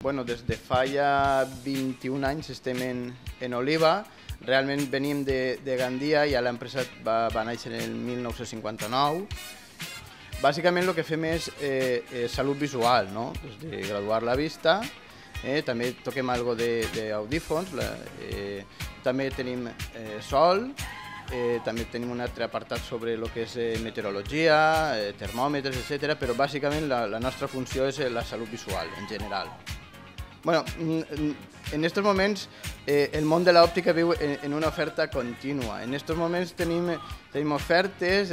Bueno, des de fa ja 21 anys estem en Oliva. Realment venim de Gandia, ja l'empresa va néixer en el 1959. Bàsicament el que fem és salut visual, no? Des de graduar la vista, també toquem algo d'audífons, també tenim sol, també tenim un altre apartat sobre el que és meteorologia, termòmetres, etc. Però bàsicament la nostra funció és la salut visual en general. Bueno, en estos moments el món de l'òptica viu en una oferta contínua. En estos moments tenim ofertes,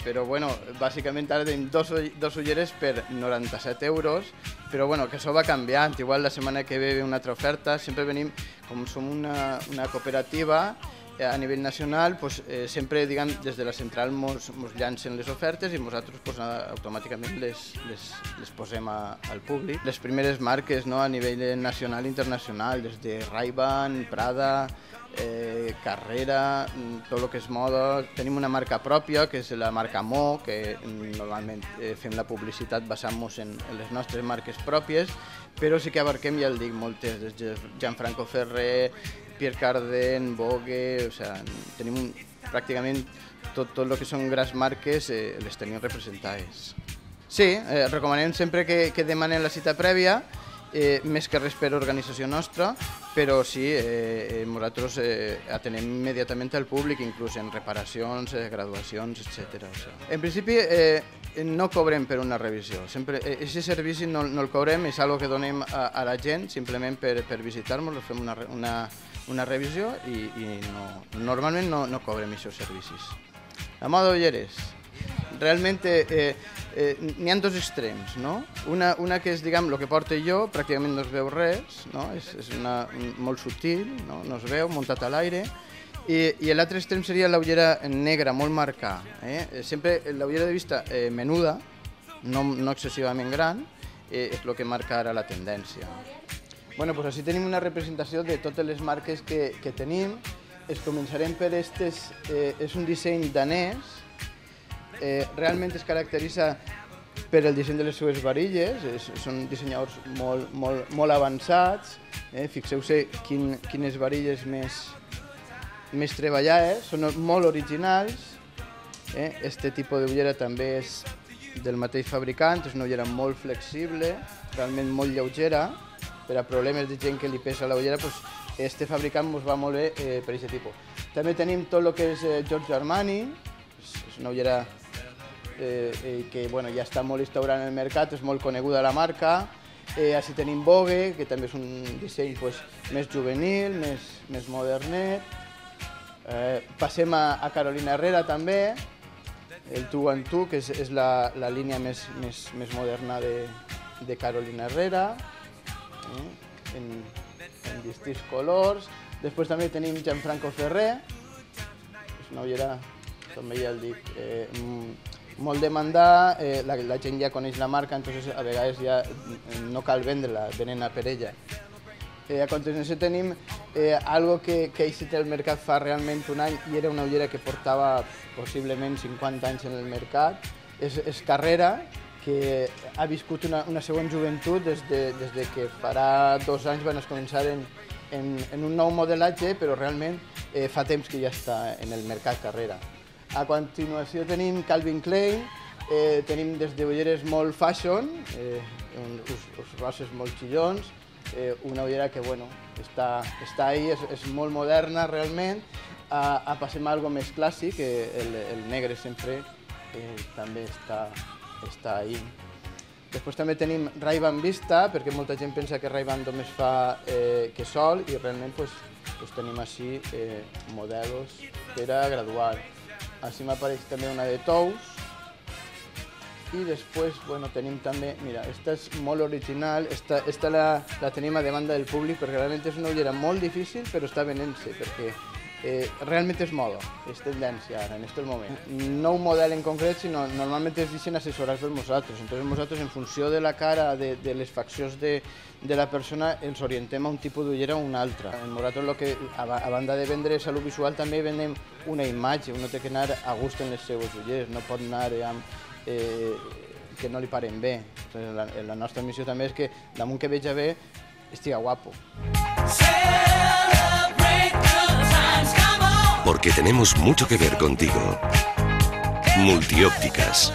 però bueno, bàsicament ara tenim dos ulleres per 97 €, però bueno, que això va canviant. Igual la setmana que ve una altra oferta. Sempre venim, com som una cooperativa a nivell nacional, sempre des de la central ens llancen les ofertes i nosaltres automàticament les posem al públic. Les primeres marques a nivell nacional i internacional, des de Ray-Ban, Prada, Carrera, tot el que és moda. Tenim una marca pròpia, que és la marca Mo, que normalment fem la publicitat basant-nos en les nostres marques pròpies, però sí que abarquem, ja el dic, moltes, des de Gianfranco Ferrer, Pierre Cardin, Vogue, tenim pràcticament tot el que són grans marques, les tenim representades. Sí, recomanem sempre que demanen la cita prèvia, més que res per organització nostra, però sí, nosaltres atenem immediatament al públic, inclús en reparacions, graduacions, etc. En principi no cobrem per una revisió, aquest servici no el cobrem, és una que donem a la gent simplement per visitar-nos, fem una revisió i normalment no cobrem aquests servicis. La moda d'ulleres, realment n'hi ha dos extrems, no? Una que és, diguem, el que porto jo, pràcticament no es veu res, és molt sutil, no es veu, muntat a l'aire, i l'altre extrem seria l'ullera negra, molt marcada. Sempre l'ullera de vista menuda, no excessivament gran, és el que marca ara la tendència. Bueno, doncs així tenim una representació de totes les marques que tenim. Començarem per aquestes, és un disseny danès, realment es caracteritza per el disseny de les seves varilles, són dissenyadors molt avançats, fixeu-se quines varilles més treballades, són molt originals. Aquest tipus d'ullera també és del mateix fabricant, és una ullera molt flexible, realment molt lleugera. Per a problemes de gent que li pesa l'ullera, aquest fabricant ens va molt bé per aquest tipus. També tenim tot el que és Giorgio Armani, és una ullera que ja està molt instaurada en el mercat, és molt coneguda la marca. Així tenim Vogue, que també és un disseny més juvenil, més modernet. Passem a Carolina Herrera també, el Two and Two, que és la línia més moderna de Carolina Herrera, en distints colors. Després també tenim Gianfranco Ferrer, és una ullera, també ja el dic, molt demandada, la gent ja coneix la marca, entonces a vegades ja no cal vendre-la, venen a per ella. A continuació tenim algo que eixit el mercat fa realment un any i era una ullera que portava possiblement 50 anys en el mercat, és Carrera, que ha viscut una segona joventut des que farà 2 anys van començar en un nou modelatge, però realment fa temps que ja està en el mercat Carrera. A continuació tenim Calvin Klein, tenim des d'ulleres molt fashion, uns roses molt xillons, una ullera que està ahí, és molt moderna realment. Passem a algo més clàssic, el negre sempre també està ahí. Després també tenim Ray-Ban Vista, perquè molta gent pensa que Ray-Ban només fa que sol i realment tenim així models per a graduar. Així m'apareix també una de Tous i després tenim també, mira, aquesta és molt original, aquesta la tenim a demanda del públic perquè realment és una ullera molt difícil però està venent-se perquè realment és moda, és tendència ara, en aquest moment. No un model en concret, sinó normalment es deixen assessorar per nosaltres. Entonces nosaltres, en funció de la cara, de les faccions de la persona, ens orientem a un tipus d'ullera o una altra. Nosaltres, a banda de vendre salut visual, també vendem una imatge. Uno té que anar a gust en les seues ulleres, no pot anar que no li paren bé. La nostra missió també és que damunt que veja bé estiga guapo. Porque tenemos mucho que ver contigo. Multiópticas.